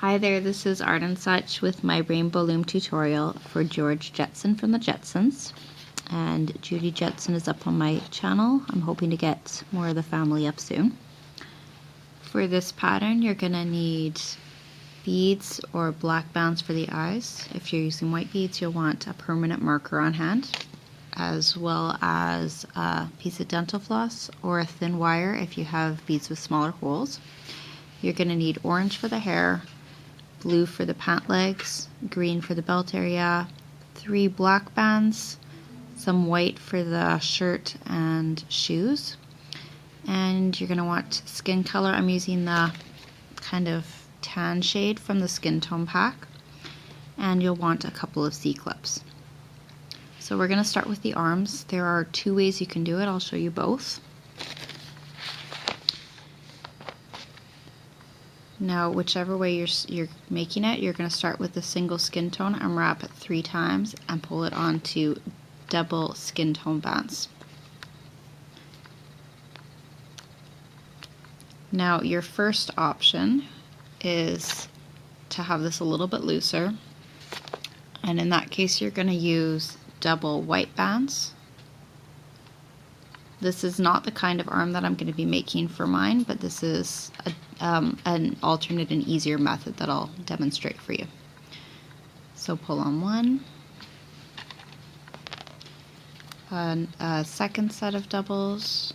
Hi there, this is Art and Such with my Rainbow Loom tutorial for George Jetson from the Jetsons. And Judy Jetson is up on my channel. I'm hoping to get more of the family up soon. For this pattern, you're going to need beads or black bands for the eyes. If you're using white beads, you'll want a permanent marker on hand, as well as a piece of dental floss or a thin wire if you have beads with smaller holes. You're going to need orange for the hair, blue for the pant legs, green for the belt area, 3 black bands, some white for the shirt and shoes, and you're going to want skin color. I'm using the kind of tan shade from the skin tone pack, and you'll want a couple of C-clips. So we're going to start with the arms. There are 2 ways you can do it. I'll show you both. Now, whichever way you're making it, you're going to start with a single skin tone and wrap it 3 times and pull it onto double skin tone bands. Now, your first option is to have this a little bit looser, and in that case you're going to use double white bands. This is not the kind of arm that I'm going to be making for mine, but this is an alternate and easier method that I'll demonstrate for you. So pull on 1, a second set of doubles,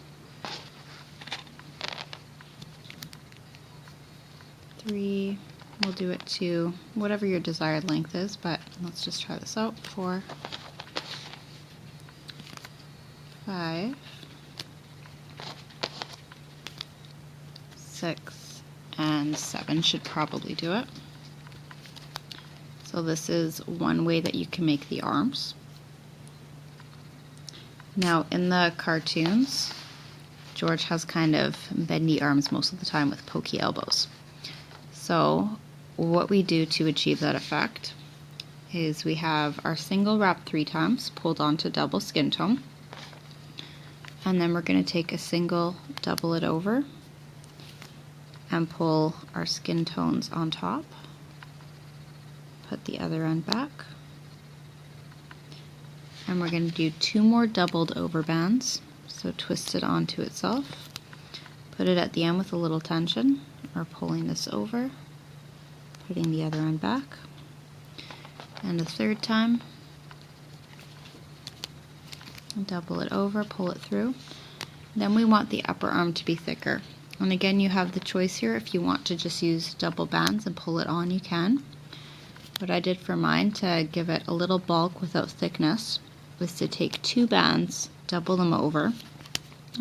3, we'll do it to whatever your desired length is, but let's just try this out, 4, 5, 6, and 7 should probably do it. So this is one way that you can make the arms. Now in the cartoons, George has kind of bendy arms most of the time with pokey elbows. So what we do to achieve that effect is we have our single wrapped 3 times, pulled onto double skin tone, and then we're going to take a single, double it over, and pull our skin tones on top, put the other end back, and we're going to do 2 more doubled over bands, so twist it onto itself, put it at the end with a little tension, or pulling this over, putting the other end back, and a 3rd time, double it over, pull it through. Then we want the upper arm to be thicker. And again, you have the choice here. If you want to just use double bands and pull it on, you can. What I did for mine to give it a little bulk without thickness was to take 2 bands, double them over,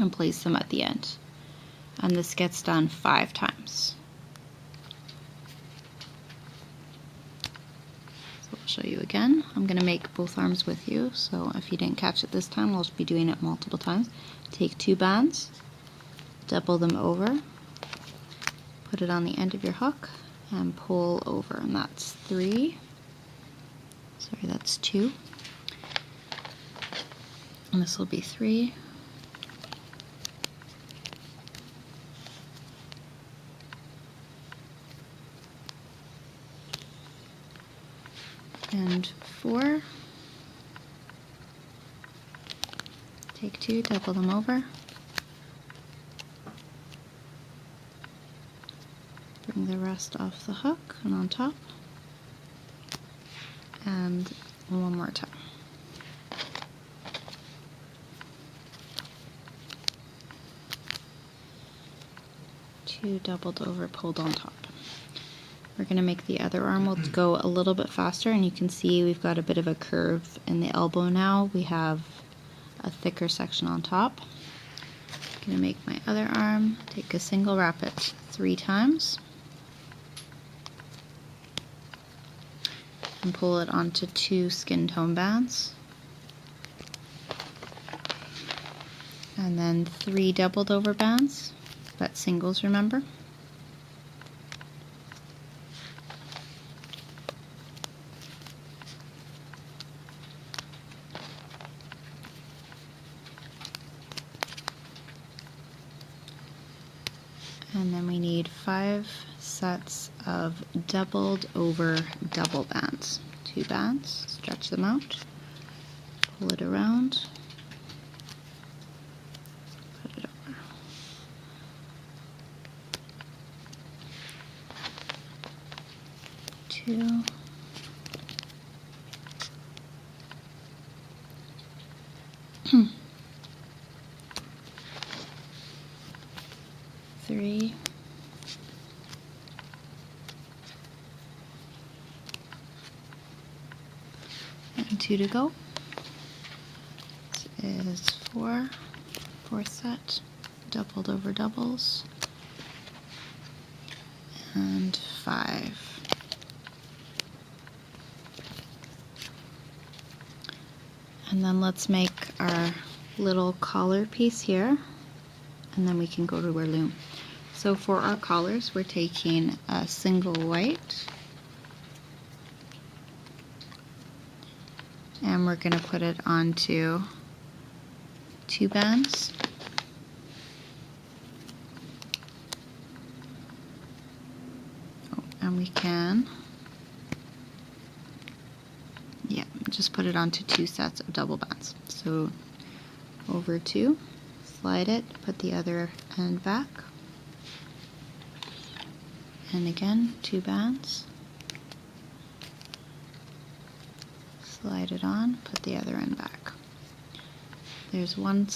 and place them at the end. And this gets done 5 times. So I'll show you again. I'm going to make both arms with you, so if you didn't catch it this time, I'll be doing it multiple times. Take 2 bands, double them over, put it on the end of your hook, and pull over, and that's 3. Sorry, that's 2. And this will be 3. And 4. Take 2, double them over, bring the rest off the hook and on top, and one more time. Two doubled over, pulled on top. We're going to make the other arm. We'll go a little bit faster, and you can see we've got a bit of a curve in the elbow now. We have a thicker section on top. I'm going to make my other arm, take a single, wrap it 3 times, and pull it onto 2 skin tone bands, and then 3 doubled over bands, but singles, remember. And then we need 5 sets of doubled over double bands. 2 bands, stretch them out, pull it around, put it over. 2, 3, and 2 to go. This is 4, 4th set, doubled over doubles, and 5. And then let's make our little collar piece here, and then we can go to our loom. So for our collars, we're taking a single white, and we're going to put it onto 2 bands. Oh, and we can, just put it onto 2 sets of double bands. So over 2, slide it, put the other end back, and again 2 bands, slide it on, put the other end back. There's one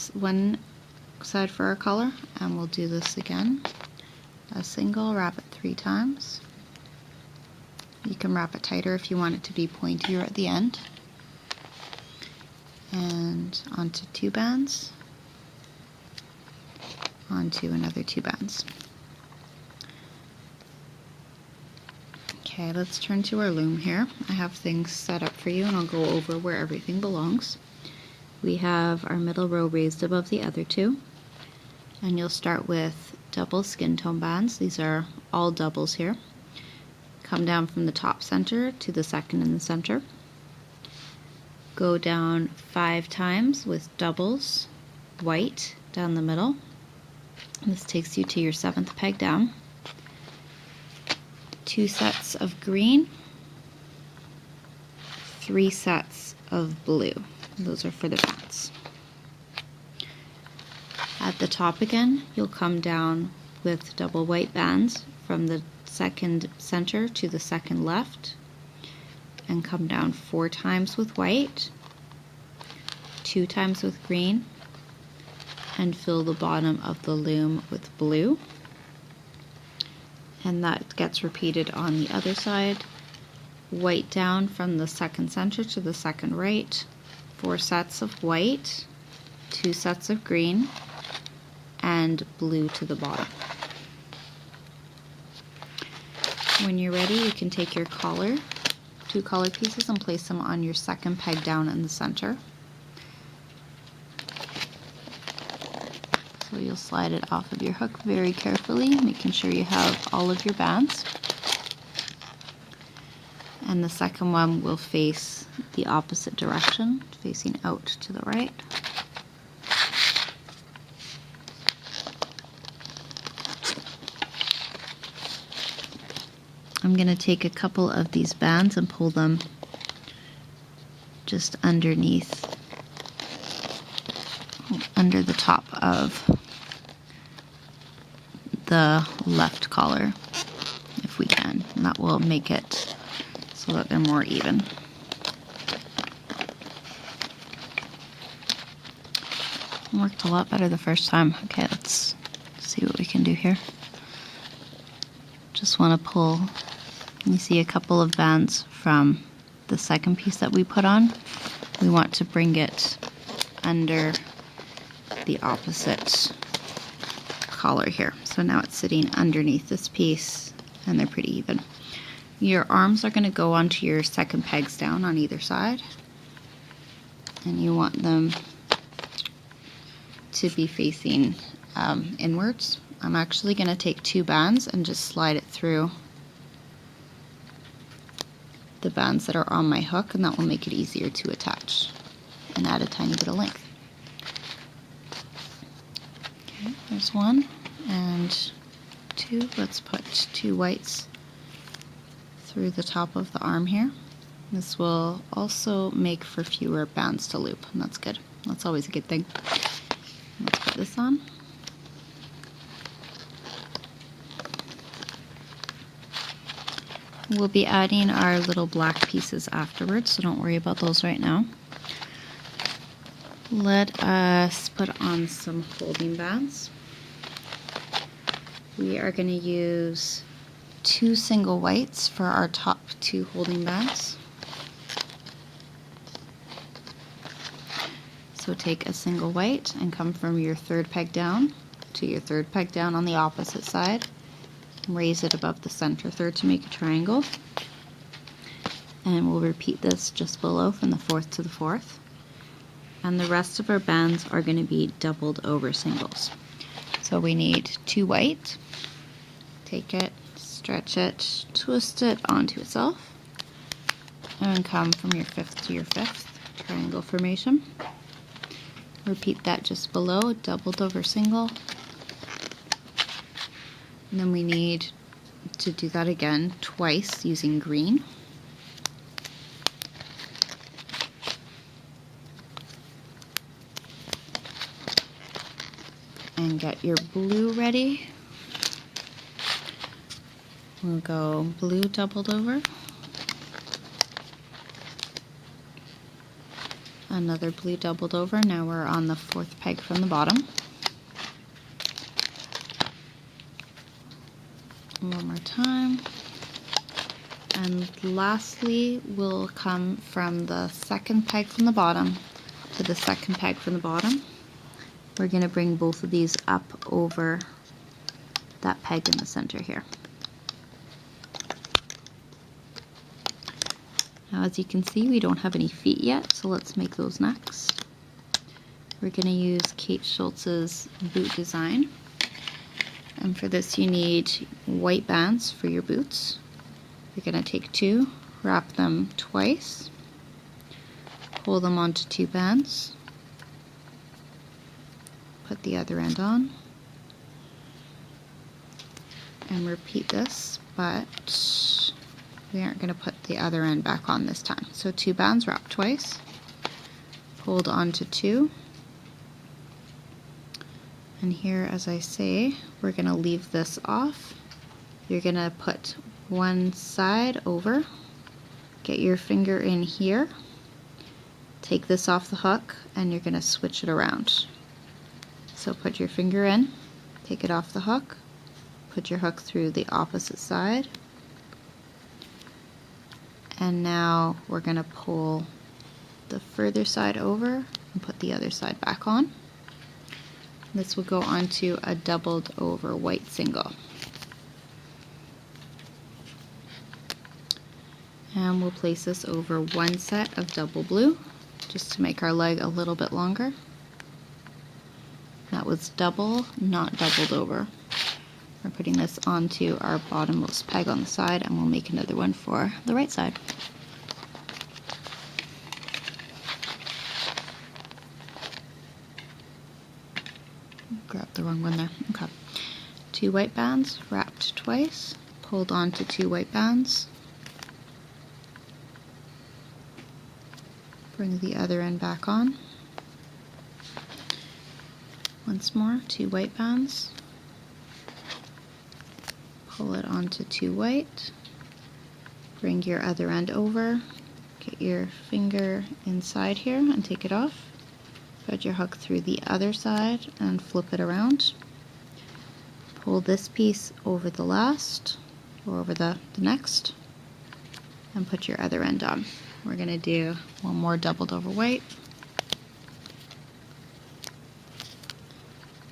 side for our collar, and we'll do this again. A single, wrap it 3 times. You can wrap it tighter if you want it to be pointier at the end. And onto 2 bands, onto another 2 bands. Okay, let's turn to our loom here. I have things set up for you, and I'll go over where everything belongs. We have our middle row raised above the other 2, and you'll start with double skin tone bands. These are all doubles here. Come down from the top center to the second in the center. Go down 5 times with doubles, white down the middle. This takes you to your 7th peg down. 2 sets of green, 3 sets of blue. Those are for the bands. At the top again, you'll come down with double white bands from the second center to the second left, and come down 4 times with white, 2 times with green, and fill the bottom of the loom with blue. And that gets repeated on the other side. White down from the second center to the second right, 4 sets of white, 2 sets of green, and blue to the bottom. When you're ready, you can take your collar, 2 collar pieces, and place them on your 2nd peg down in the center. So you'll slide it off of your hook very carefully, making sure you have all of your bands. And the second one will face the opposite direction, facing out to the right. I'm going to take a couple of these bands and pull them just underneath, under the top of the left collar, if we can. And that will make it so that they're more even. Worked a lot better the first time. Okay, let's see what we can do here. Just want to pull, you see a couple of bands from the second piece that we put on. We want to bring it under the opposite collar here. So now it's sitting underneath this piece, and they're pretty even. Your arms are going to go onto your 2nd pegs down on either side, and you want them to be facing inwards. I'm actually going to take 2 bands and just slide it through the bands that are on my hook, and that will make it easier to attach and add a tiny bit of length. Okay, there's 1 and 2. 2. Let's put 2 whites through the top of the arm here. This will also make for fewer bands to loop, and that's good. That's always a good thing. Let's put this on. We'll be adding our little black pieces afterwards, so don't worry about those right now. Let us put on some holding bands. We are going to use 2 single whites for our top 2 holding bands. So take a single white and come from your 3rd peg down to your 3rd peg down on the opposite side. Raise it above the center third to make a triangle. And we'll repeat this just below from the 4th to the 4th. And the rest of our bands are going to be doubled over singles. So we need 2 white. Take it, stretch it, twist it onto itself, and come from your 5th to your 5th, triangle formation. Repeat that just below, doubled over single. And then we need to do that again twice using green. And get your blue ready. We'll go blue doubled over. Another blue doubled over. Now we're on the 4th peg from the bottom. One more time. And lastly, we'll come from the 2nd peg from the bottom to the 2nd peg from the bottom. We're going to bring both of these up over that peg in the center here. Now, as you can see, we don't have any feet yet, so let's make those next. We're going to use Kate Schultz's boot design. And for this you need white bands for your boots. You're going to take 2, wrap them twice, pull them onto 2 bands, put the other end on, and repeat this, but we aren't going to put the other end back on this time. So 2 bands wrapped twice, pulled onto 2. And here, as I say, we're going to leave this off. You're going to put one side over, get your finger in here, take this off the hook, and you're going to switch it around. So put your finger in, take it off the hook, put your hook through the opposite side, and now we're going to pull the further side over and put the other side back on. This will go onto a doubled over white single. And we'll place this over one set of double blue, just to make our leg a little bit longer. That was double, not doubled over. We're putting this onto our bottommost peg on the side, and we'll make another one for the right side. Grab the wrong one there. Okay. 2 white bands wrapped twice, pulled onto 2 white bands. Bring the other end back on. Once more, 2 white bands. Pull it onto 2 white. Bring your other end over. Get your finger inside here and take it off. Put your hook through the other side and flip it around. Pull this piece over the last, or over the next, and put your other end on. We're going to do one more doubled over white.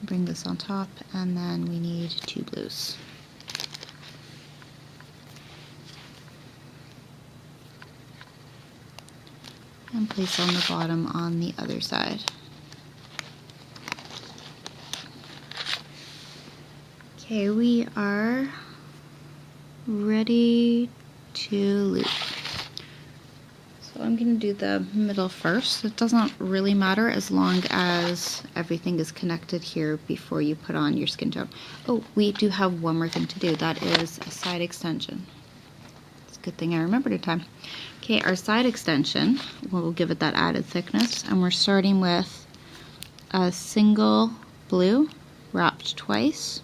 Bring this on top, and then we need 2 blues. And place on the bottom on the other side. Okay, we are ready to loop. So So I'm going to do the middle first. It doesn't really matter as long as everything is connected here before you put on your skin tone. Oh, we do have one more thing to do. That is a side extension. It's a good thing I remembered in time. Okay, our side extension, we'll give it that added thickness, and we're starting with a single blue wrapped twice,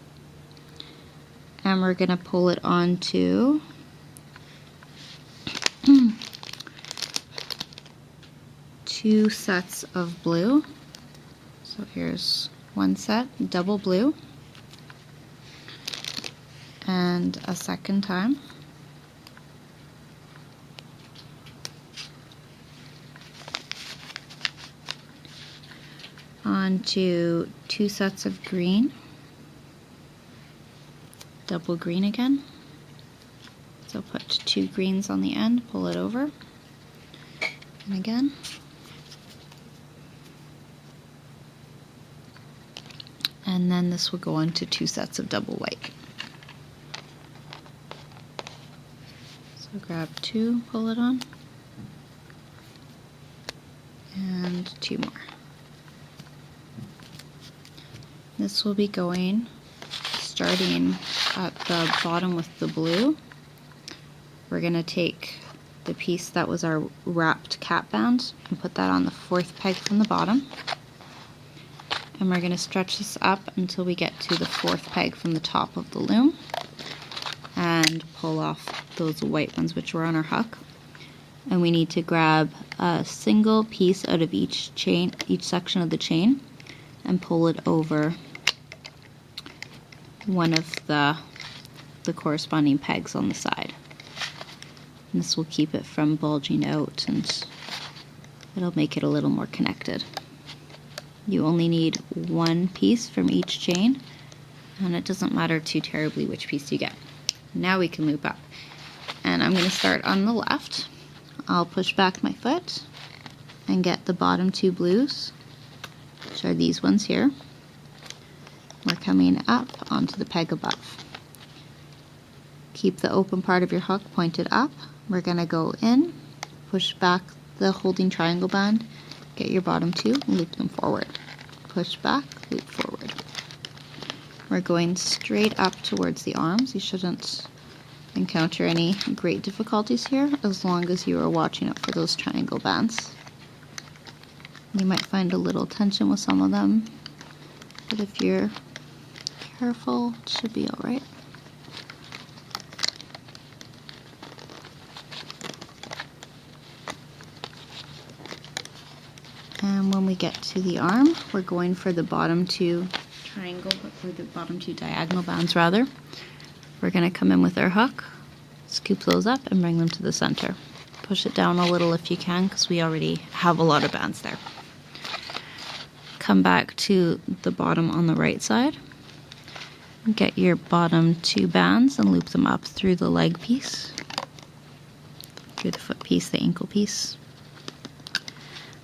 and we're going to pull it onto two sets of blue. So here's one set, double blue, and a second time. Onto two sets of green, double green again. So put two greens on the end, pull it over, and again. And then this will go into two sets of double white. So grab two, pull it on, and two more. This will be going, starting at the bottom with the blue. We're going to take the piece that was our wrapped cap band and put that on the fourth peg from the bottom. And we're going to stretch this up until we get to the fourth peg from the top of the loom and pull off those white ones which were on our hook. And we need to grab a single piece out of each chain, each section of the chain, and pull it over one of the corresponding pegs on the side. And this will keep it from bulging out, and it'll make it a little more connected. You only need one piece from each chain, and it doesn't matter too terribly which piece you get. Now we can loop up. And I'm going to start on the left. I'll push back my foot and get the bottom two blues, which are these ones here. We're coming up onto the peg above. Keep the open part of your hook pointed up. We're going to go in, push back the holding triangle band, get your bottom two, loop them forward. Push back, loop forward. We're going straight up towards the arms. You shouldn't encounter any great difficulties here as long as you are watching out for those triangle bands. You might find a little tension with some of them, but if you're careful, it should be alright. And when we get to the arm, we're going for the bottom two triangle, or the bottom two diagonal bands rather. We're going to come in with our hook, scoop those up, and bring them to the center. Push it down a little if you can, because we already have a lot of bands there. Come back to the bottom on the right side. Get your bottom two bands and loop them up through the leg piece, through the foot piece, the ankle piece.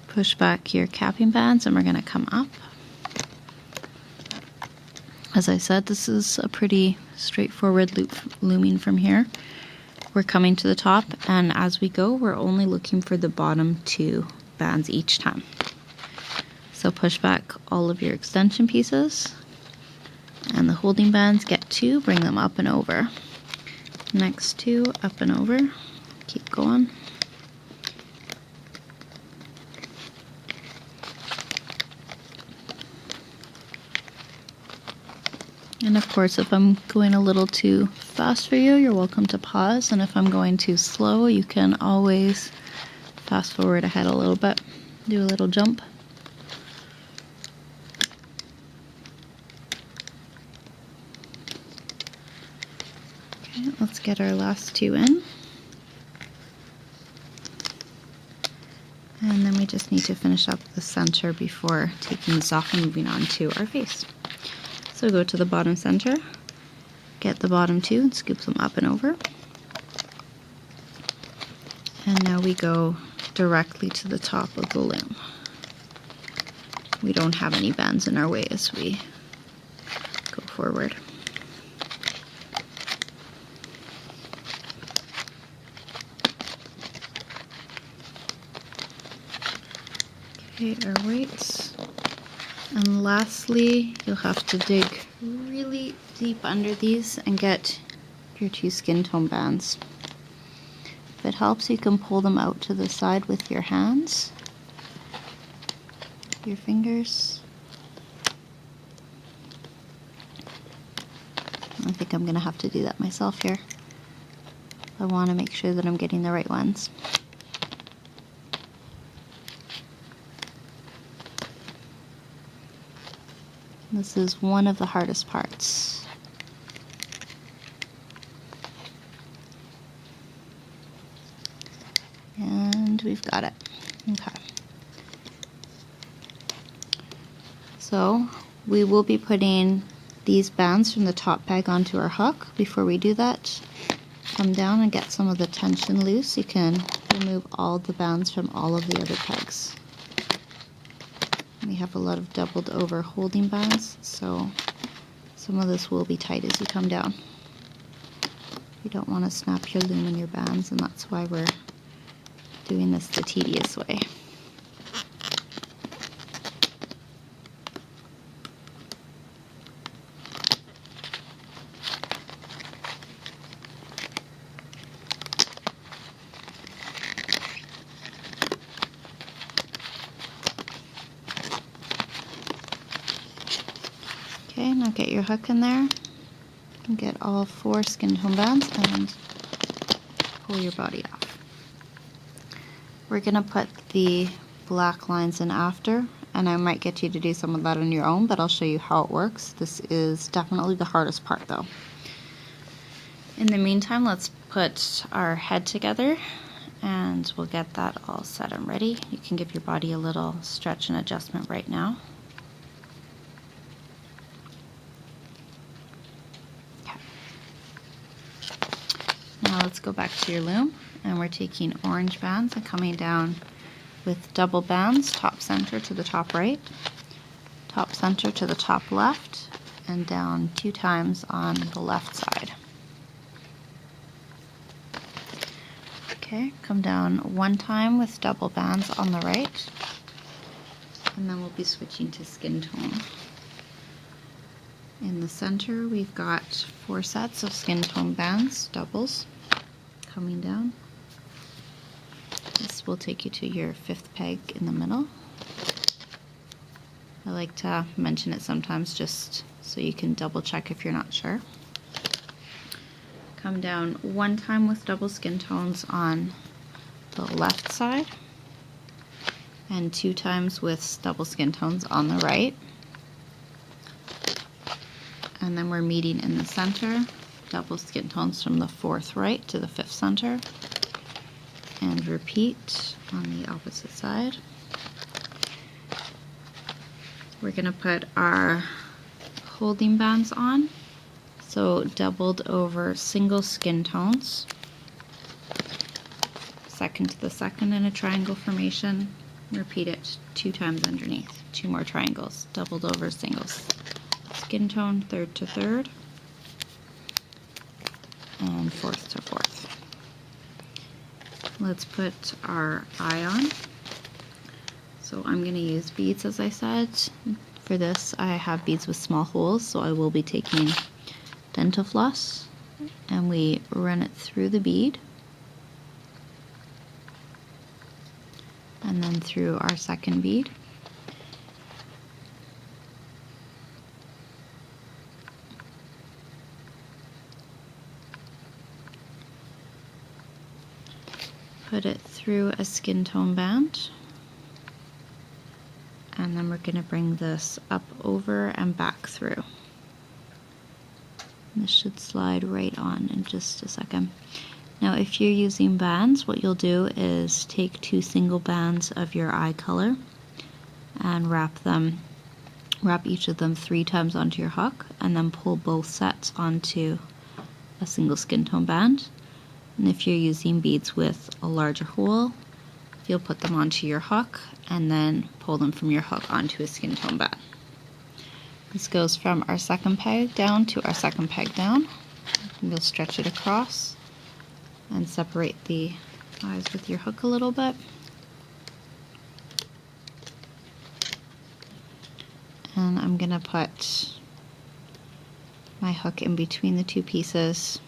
Push back your capping bands, and we're going to come up. As I said, this is a pretty straightforward looming from here. We're coming to the top, and as we go, we're only looking for the bottom two bands each time. So push back all of your extension pieces, and the holding bands, get two, bring them up and over. Next two, up and over. Keep going. And of course, if I'm going a little too fast for you, you're welcome to pause. And if I'm going too slow, you can always fast forward ahead a little bit, do a little jump. Okay, let's get our last two in. And then we just need to finish up the center before taking this off and moving on to our face. So go to the bottom center, get the bottom two and scoop them up and over. And now we go directly to the top of the loom. We don't have any bands in our way as we go forward. Okay, our weights. And lastly, you'll have to dig really deep under these and get your 2 skin tone bands. If it helps, you can pull them out to the side with your hands, your fingers. I think I'm going to have to do that myself here. I want to make sure that I'm getting the right ones. This is one of the hardest parts. And we've got it. Okay. So we will be putting these bands from the top peg onto our hook. Before we do that, come down and get some of the tension loose. You can remove all the bands from all of the other pegs. We have a lot of doubled over holding bands, so some of this will be tight as you come down. You don't want to snap your loom in your bands, and that's why we're doing this the tedious way. Okay, now get your hook in there and get all 4 skin tone bands and pull your body off. We're going to put the black lines in after, and I might get you to do some of that on your own, but I'll show you how it works. This is definitely the hardest part though. In the meantime, let's put our head together and we'll get that all set and ready. You can give your body a little stretch and adjustment right now. Now let's go back to your loom, and we're taking orange bands and coming down with double bands, top center to the top right, top center to the top left, and down 2 times on the left side. Okay, come down 1 time with double bands on the right, and then we'll be switching to skin tone. In the center, we've got 4 sets of skin tone bands, doubles, coming down. This will take you to your 5th peg in the middle. I like to mention it sometimes just so you can double check if you're not sure. Come down 1 time with double skin tones on the left side, and 2 times with double skin tones on the right. And then we're meeting in the center, double skin tones from the 4th right to the 5th center, and repeat on the opposite side. We're going to put our holding bands on, so doubled over single skin tones, second to the second in a triangle formation, repeat it 2 times underneath, 2 more triangles, doubled over singles. Skin tone 3rd to 3rd, and 4th to 4th. Let's put our eye on. So I'm going to use beads, as I said. For this, I have beads with small holes, so I will be taking dental floss, and we run it through the bead, and then through our second bead. Put it through a skin tone band, and then we're going to bring this up over and back through. This should slide right on in just a second. Now if you're using bands, what you'll do is take 2 single bands of your eye color and wrap each of them 3 times onto your hook, and then pull both sets onto a single skin tone band. And if you're using beads with a larger hole, you'll put them onto your hook and then pull them from your hook onto a skin tone band. This goes from our second peg down to our second peg down. And you'll stretch it across and separate the eyes with your hook a little bit. And I'm going to put my hook in between the two pieces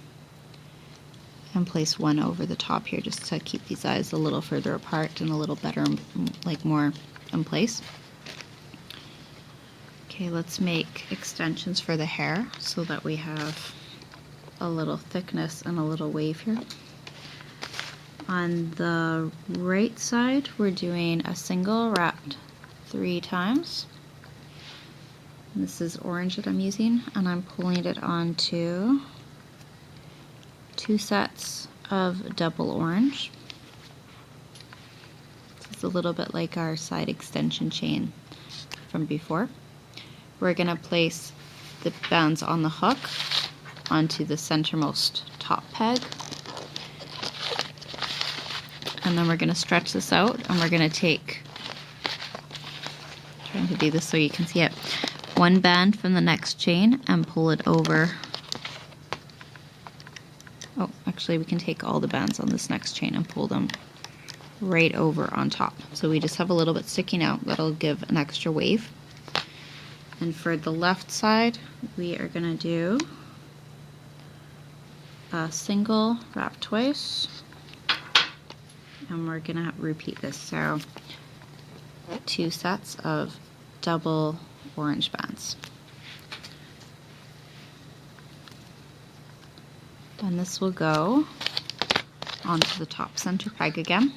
and place one over the top here just to keep these eyes a little further apart and a little better, like more in place. Okay, let's make extensions for the hair so that we have a little thickness and a little wave here. On the right side, we're doing a single wrapped 3 times. This is orange that I'm using, and I'm pulling it onto 2 sets of double orange. This is a little bit like our side extension chain from before. We're going to place the bands on the hook onto the centermost top peg. And then we're going to stretch this out, and we're going to take, trying to do this so you can see it, one band from the next chain and pull it over. Oh, actually we can take all the bands on this next chain and pull them right over on top. So we just have a little bit sticking out. That'll give an extra wave. And for the left side, we are going to do a single wrap twice. And we're going to repeat this. So 2 sets of double orange bands. And this will go onto the top center peg again.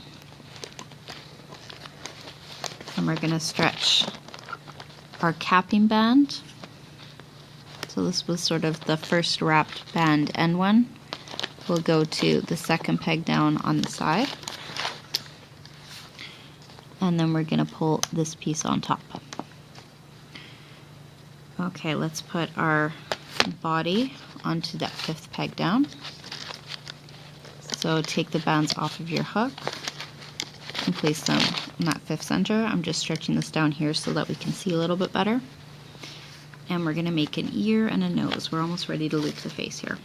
And we're going to stretch our capping band. So this was sort of the first wrapped band end one. We'll go to the second peg down on the side. And then we're going to pull this piece on top. Okay, let's put our body onto that 5th peg down. So take the bands off of your hook and place them in that 5th center. I'm just stretching this down here so that we can see a little bit better. And we're going to make an ear and a nose. We're almost ready to loop the face here.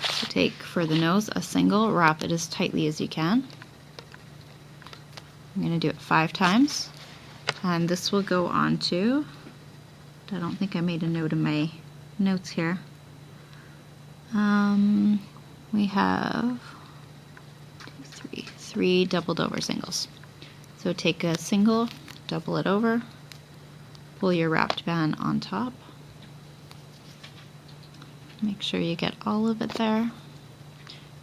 So take for the nose a single, wrap it as tightly as you can. I'm going to do it 5 times. And this will go on to, I don't think I made a note in my notes here. We have 3 doubled over singles. So take a single, double it over, pull your wrapped band on top. Make sure you get all of it there.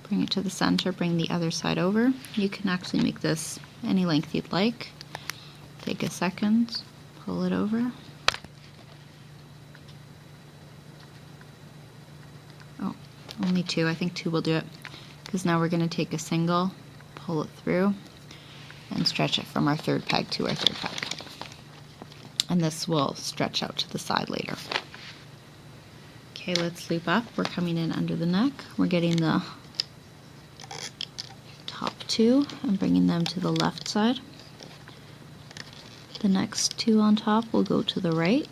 Bring it to the center, bring the other side over. You can actually make this any length you'd like. Take a second, pull it over. Oh, only 2. I think 2 will do it. Because now we're going to take a single, pull it through, and stretch it from our 3rd peg to our 3rd peg. And this will stretch out to the side later. Okay, let's loop up. We're coming in under the neck. We're getting the top 2 and bringing them to the left side. The next 2 on top will go to the right.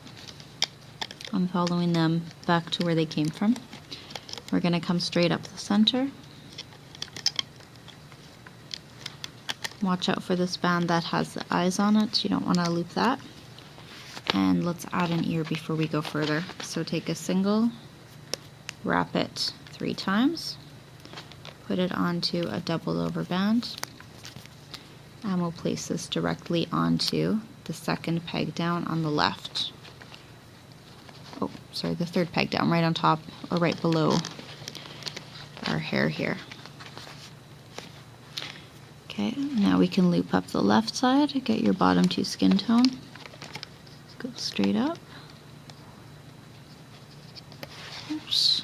I'm following them back to where they came from. We're going to come straight up the center. Watch out for this band that has the eyes on it. You don't want to loop that. And let's add an ear before we go further. So take a single, wrap it 3 times, put it onto a doubled over band, and we'll place this directly onto the 2nd peg down on the left. Oh, sorry, the 3rd peg down, right on top or right below our hair here. Okay, now we can loop up the left side, get your bottom 2 skin tone. Go straight up. Oops.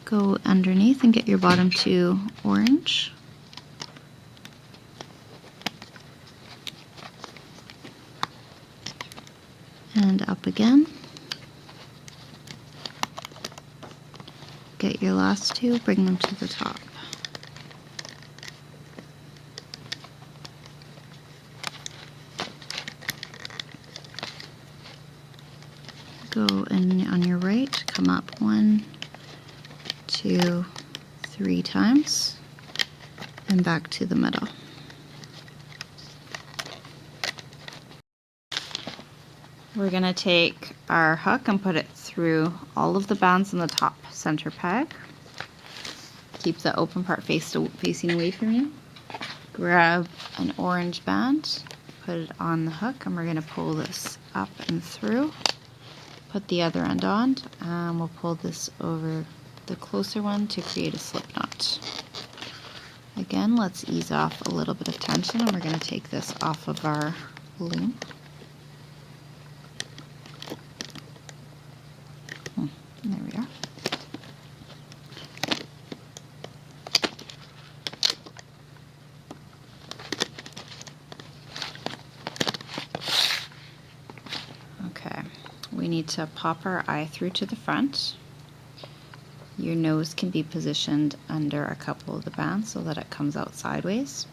Go underneath and get your bottom 2 orange. And up again. Get your last 2, bring them to the top. Go in on your right, come up 1, 2, 3 times and back to the middle. We're going to take our hook and put it through all of the bands in the top center peg. Keep the open part facing away from you. Grab an orange band, put it on the hook, and we're going to pull this up and through. Put the other end on, and we'll pull this over the closer one to create a slip knot. Again, let's ease off a little bit of tension, and we're going to take this off of our loom. There we are. Okay, we need to pop our eye through to the front. Your nose can be positioned under a couple of the bands so that it comes out sideways.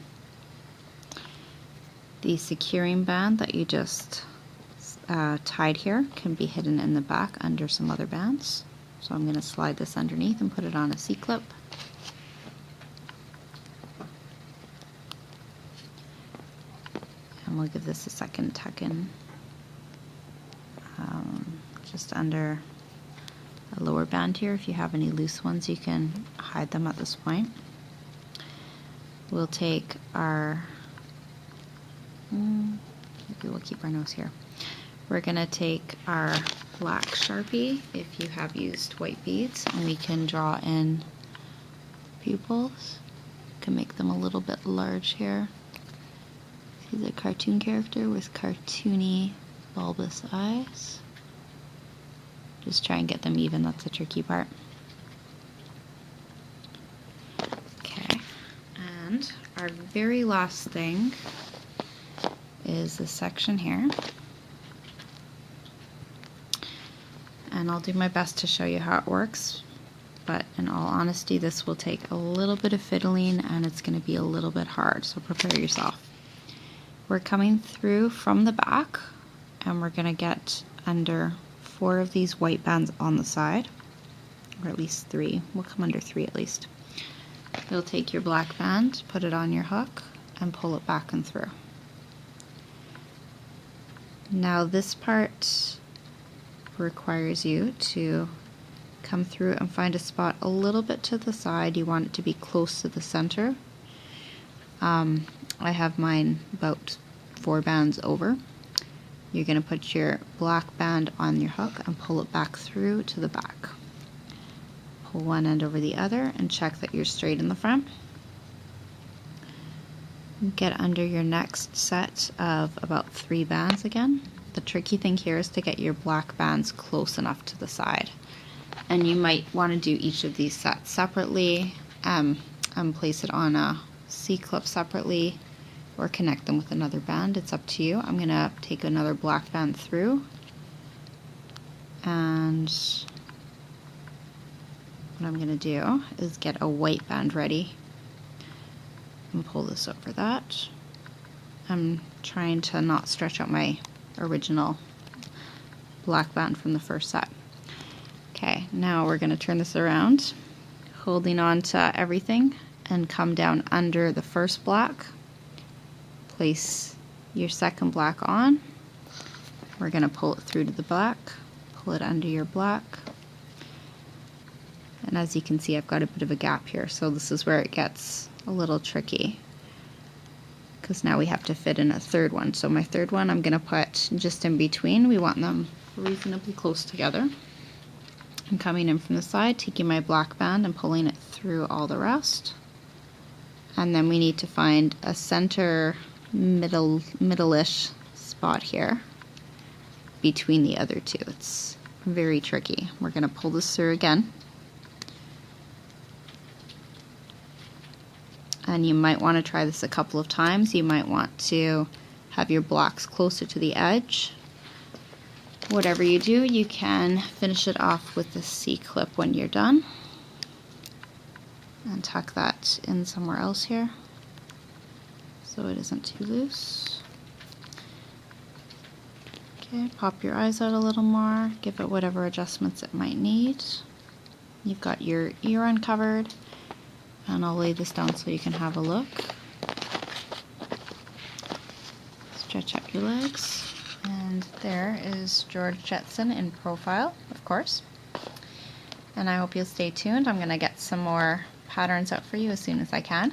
The securing band that you just tied here can be hidden in the back under some other bands. So I'm going to slide this underneath and put it on a C-clip. And we'll give this a second tuck in just under a lower band here. If you have any loose ones, you can hide them at this point. We'll take our, maybe we'll keep our nose here. We're going to take our black Sharpie, if you have used white beads, and we can draw in pupils. Can make them a little bit large here. See the cartoon character with cartoony bulbous eyes. Just try and get them even, that's the tricky part. Okay, and our very last thing is this section here. And I'll do my best to show you how it works, but in all honesty, this will take a little bit of fiddling and it's going to be a little bit hard, so prepare yourself. We're coming through from the back and we're going to get under 4 of these white bands on the side, or at least 3. We'll come under 3 at least. You'll take your black band, put it on your hook, and pull it back and through. Now this part requires you to come through and find a spot a little bit to the side. You want it to be close to the center. I have mine about 4 bands over. You're going to put your black band on your hook and pull it back through to the back. Pull one end over the other and check that you're straight in the front. Get under your next set of about 3 bands again. The tricky thing here is to get your black bands close enough to the side. And you might want to do each of these sets separately and place it on a C-clip separately or connect them with another band. It's up to you. I'm going to take another black band through, and what I'm going to do is get a white band ready and pull this over that. I'm trying to not stretch out my original black band from the first set. Okay, now we're going to turn this around, holding on to everything, and come down under the first black. Place your second black on. We're going to pull it through to the black, pull it under your black. And as you can see, I've got a bit of a gap here, so this is where it gets a little tricky, because now we have to fit in a third one. So my third one I'm going to put just in between. We want them reasonably close together. I'm coming in from the side, taking my black band and pulling it through all the rest. And then we need to find a center middle-ish spot here between the other 2. It's very tricky. We're going to pull this through again. And you might want to try this a couple of times. You might want to have your blocks closer to the edge. Whatever you do, you can finish it off with the C-clip when you're done. And tuck that in somewhere else here so it isn't too loose. Okay, pop your eyes out a little more, give it whatever adjustments it might need. You've got your ear uncovered. And I'll lay this down so you can have a look. Stretch out your legs. And there is George Jetson in profile, of course. And I hope you'll stay tuned. I'm going to get some more patterns out for you as soon as I can.